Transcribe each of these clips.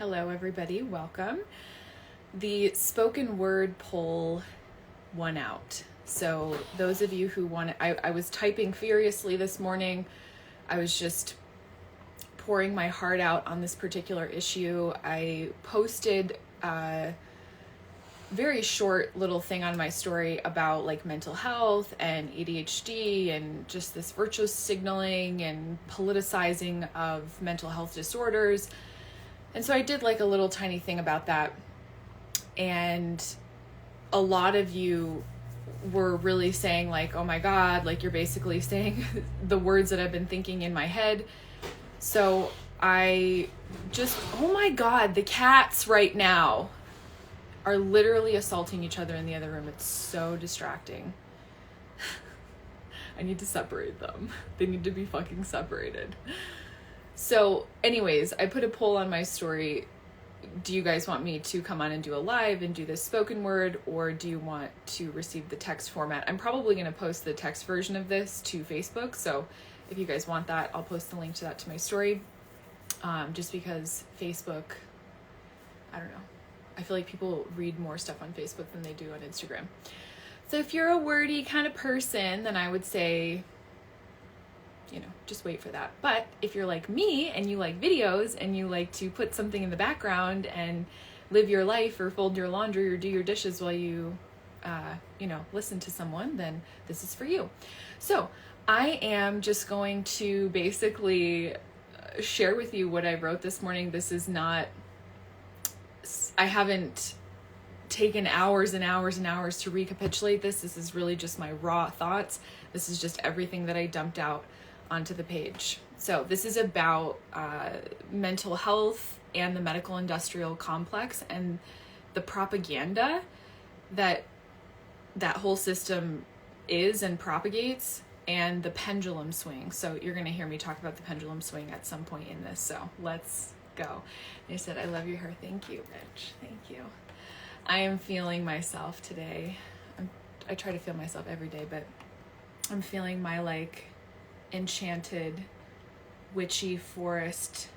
Hello, everybody. Welcome. The spoken word poll won out. So those of you who want to, I was typing furiously this morning. I was just pouring my heart out on this particular issue. I posted a very short little thing on my story about like mental health and ADHD and just this virtuous signaling and politicizing of mental health disorders. And so I did like a little tiny thing about that. And a lot of you were really saying like, oh my God, like you're basically saying the words that I've been thinking in my head. So I just, oh my God, the cats right now are literally assaulting each other in the other room. It's so distracting. I need to separate them. They need to be fucking separated. So anyways, I put a poll on my story. Do you guys want me to come on and do a live and do this spoken word, or do you want to receive the text format? I'm probably going to post the text version of this to Facebook. So if you guys want that, I'll post the link to that to my story. Just because Facebook, I don't know. I feel like people read more stuff on Facebook than they do on Instagram. So if you're a wordy kind of person, then I would say, just wait for that. But if you're like me and you like videos and you like to put something in the background and live your life or fold your laundry or do your dishes while you, listen to someone, then this is for you. So I am just going to basically share with you what I wrote this morning. This is not, I haven't taken hours and hours and hours to recapitulate this. This is really just my raw thoughts. This is just everything that I dumped out onto the page. So this is about mental health and the medical industrial complex and the propaganda that whole system is and propagates, and the pendulum swing. So you're going to hear me talk about the pendulum swing at some point in this. So let's go. They said, I love your hair. Thank you, Rich. Thank you. I am feeling myself today. I try to feel myself every day, but I'm feeling my enchanted witchy forest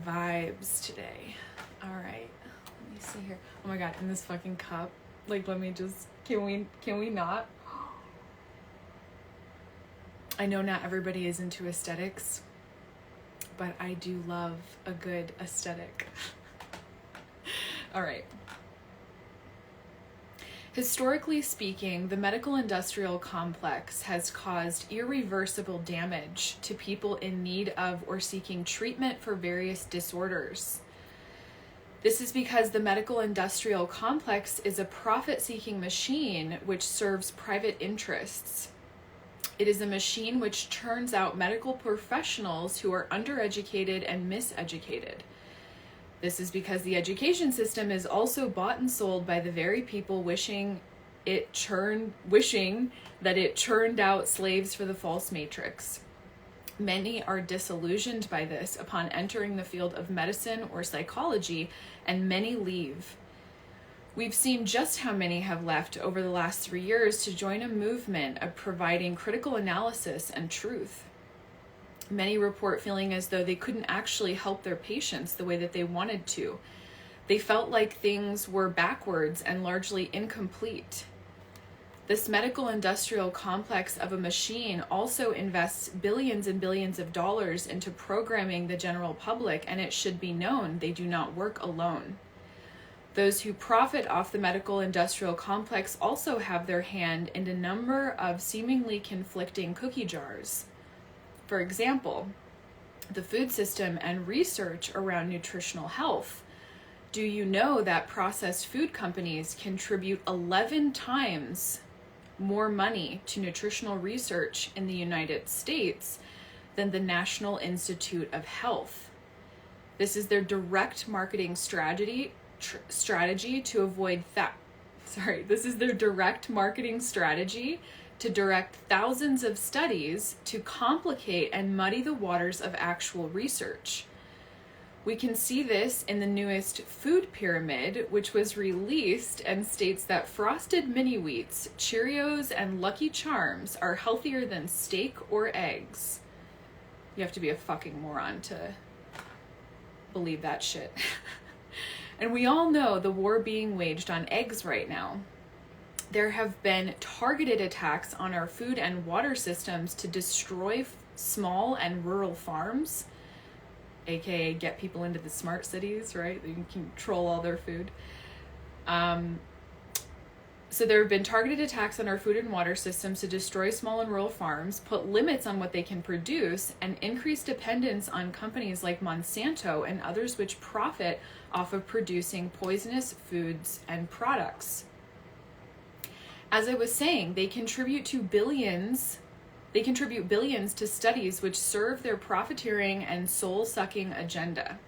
vibes today. All right, let me see here. Oh my God, in this fucking cup. Let me just, can we not? I know not everybody is into aesthetics, but I do love a good aesthetic. All right. Historically speaking, the medical industrial complex has caused irreversible damage to people in need of or seeking treatment for various disorders. This is because the medical industrial complex is a profit-seeking machine which serves private interests. It is a machine which churns out medical professionals who are undereducated and miseducated. This is because the education system is also bought and sold by the very people wishing that it churned out slaves for the false matrix. Many are disillusioned by this upon entering the field of medicine or psychology, and many leave. We've seen just how many have left over the last 3 years to join a movement of providing critical analysis and truth. Many report feeling as though they couldn't actually help their patients the way that they wanted to. They felt like things were backwards and largely incomplete. This medical industrial complex of a machine also invests billions and billions of dollars into programming the general public, and it should be known they do not work alone. Those who profit off the medical industrial complex also have their hand in a number of seemingly conflicting cookie jars. For example, the food system and research around nutritional health. Do you know that processed food companies contribute 11 times more money to nutritional research in the United States than the National Institute of Health? This is their direct marketing strategy to avoid This is their direct marketing strategy to direct thousands of studies to complicate and muddy the waters of actual research. We can see this in the newest food pyramid, which was released and states that frosted mini wheats, Cheerios, and Lucky Charms are healthier than steak or eggs. You have to be a fucking moron to believe that shit. And we all know the war being waged on eggs right now. There have been targeted attacks on our food and water systems to destroy small and rural farms, aka get people into the smart cities, right? You can control all their food. So there have been targeted attacks on our food and water systems to destroy small and rural farms, put limits on what they can produce, and increase dependence on companies like Monsanto and others which profit off of producing poisonous foods and products. As I was saying, they contribute billions to studies which serve their profiteering and soul-sucking agenda.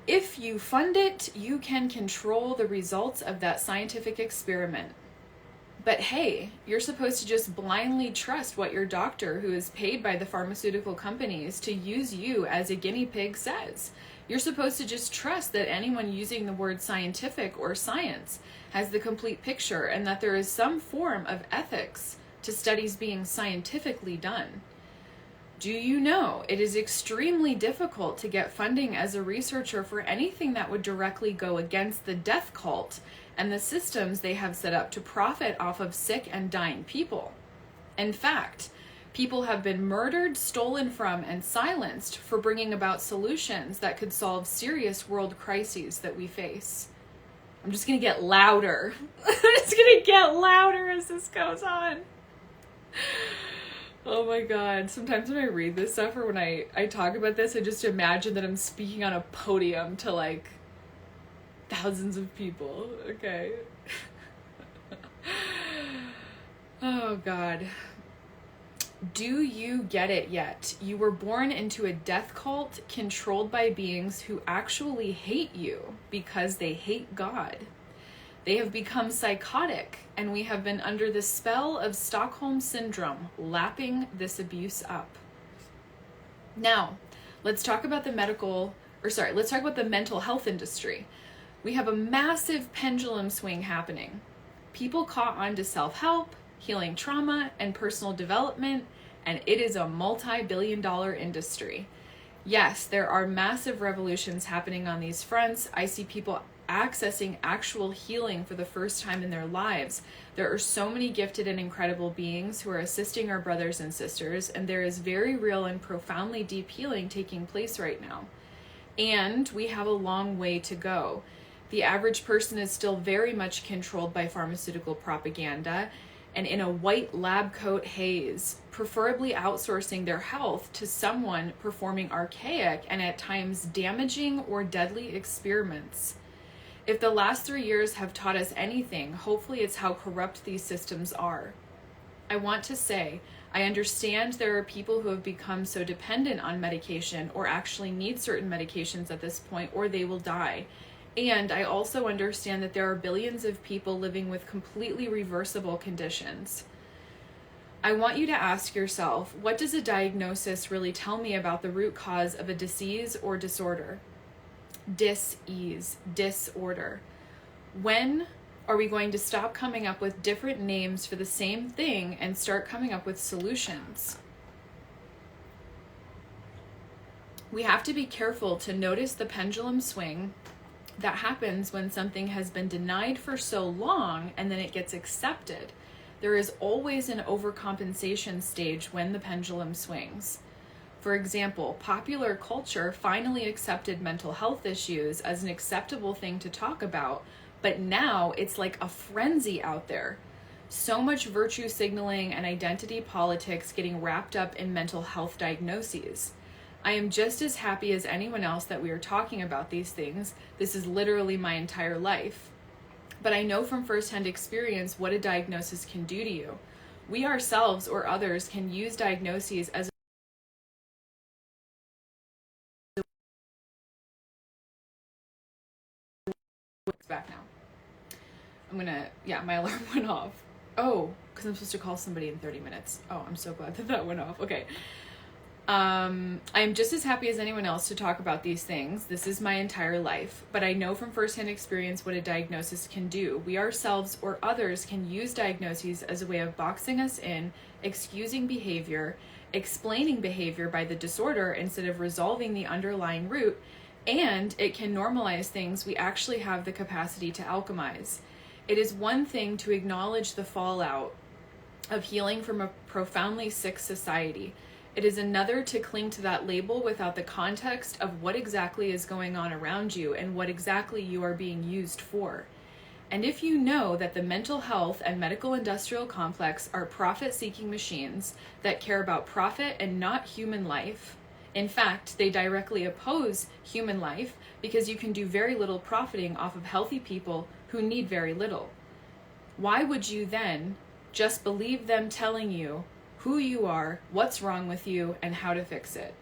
If you fund it, you can control the results of that scientific experiment. But hey, you're supposed to just blindly trust what your doctor, who is paid by the pharmaceutical companies to use you as a guinea pig, says. You're supposed to just trust that anyone using the word scientific or science has the complete picture, and that there is some form of ethics to studies being scientifically done. Do you know it is extremely difficult to get funding as a researcher for anything that would directly go against the death cult and the systems they have set up to profit off of sick and dying people? In fact, people have been murdered, stolen from, and silenced for bringing about solutions that could solve serious world crises that we face. I'm just going to get louder. I'm just going to get louder as this goes on. Oh my God. Sometimes when I read this stuff or when I talk about this, I just imagine that I'm speaking on a podium to like thousands of people. Okay. Oh God. Do you get it yet? You were born into a death cult controlled by beings who actually hate you because they hate God. They have become psychotic, and we have been under the spell of Stockholm Syndrome, lapping this abuse up. Now, let's talk about the mental health industry. We have a massive pendulum swing happening. People caught on to self-help, healing trauma, and personal development, and it is a multi-billion-dollar industry. Yes, there are massive revolutions happening on these fronts. I see people accessing actual healing for the first time in their lives. There are so many gifted and incredible beings who are assisting our brothers and sisters, and there is very real and profoundly deep healing taking place right now. And we have a long way to go. The average person is still very much controlled by pharmaceutical propaganda and in a white lab coat haze, preferably outsourcing their health to someone performing archaic and at times damaging or deadly experiments. If the last 3 years have taught us anything, hopefully it's how corrupt these systems are. I want to say, I understand there are people who have become so dependent on medication or actually need certain medications at this point, or they will die. And I also understand that there are billions of people living with completely reversible conditions. I want you to ask yourself, what does a diagnosis really tell me about the root cause of a disease or disorder? Dis-ease, disorder. When are we going to stop coming up with different names for the same thing and start coming up with solutions? We have to be careful to notice the pendulum swing that happens when something has been denied for so long and then it gets accepted. There is always an overcompensation stage when the pendulum swings. For example, popular culture finally accepted mental health issues as an acceptable thing to talk about, but now it's like a frenzy out there. So much virtue signaling and identity politics getting wrapped up in mental health diagnoses. I am just as happy as anyone else that we are talking about these things. This is literally my entire life. But I know from firsthand experience what a diagnosis can do to you. We ourselves or others can use diagnoses as back now. My alarm went off. Oh, because I'm supposed to call somebody in 30 minutes. Oh, I'm so glad that went off. Okay. I'm just as happy as anyone else to talk about these things. This is my entire life, but I know from firsthand experience what a diagnosis can do. We ourselves or others can use diagnoses as a way of boxing us in, excusing behavior, explaining behavior by the disorder instead of resolving the underlying root, and it can normalize things we actually have the capacity to alchemize. It is one thing to acknowledge the fallout of healing from a profoundly sick society. It is another to cling to that label without the context of what exactly is going on around you and what exactly you are being used for. And if you know that the mental health and medical industrial complex are profit-seeking machines that care about profit and not human life, in fact, they directly oppose human life because you can do very little profiting off of healthy people who need very little. Why would you then just believe them telling you who you are, what's wrong with you, and how to fix it?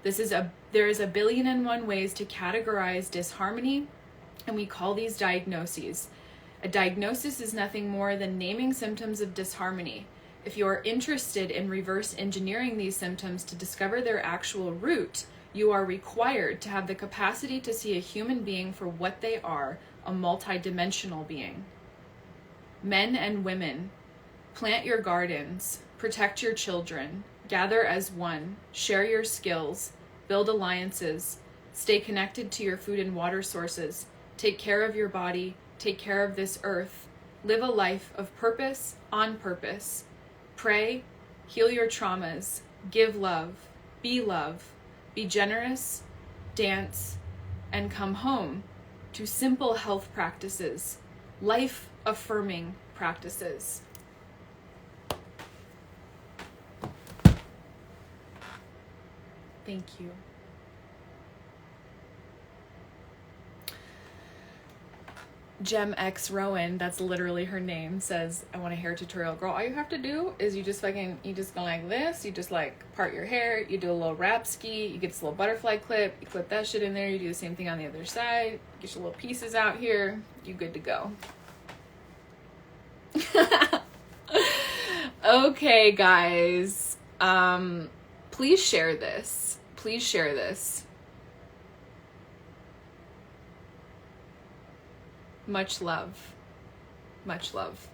There is 1,000,001 ways to categorize disharmony, and we call these diagnoses. A diagnosis is nothing more than naming symptoms of disharmony. If you are interested in reverse engineering these symptoms to discover their actual root, you are required to have the capacity to see a human being for what they are, a multidimensional being. Men and women, plant your gardens, protect your children, gather as one, share your skills, build alliances, stay connected to your food and water sources, take care of your body, take care of this earth, live a life of purpose on purpose, pray, heal your traumas, give love, be generous, dance, and come home to simple health practices, life-affirming practices. Thank you. Gem X Rowan, that's literally her name, says, I want a hair tutorial. Girl, all you have to do is you just go like this, you just like part your hair, you do a little wrap ski, you get this little butterfly clip, you clip that shit in there, you do the same thing on the other side, get your little pieces out here, you good to go. Okay, guys, please share this. Please share this. Much love. Much love.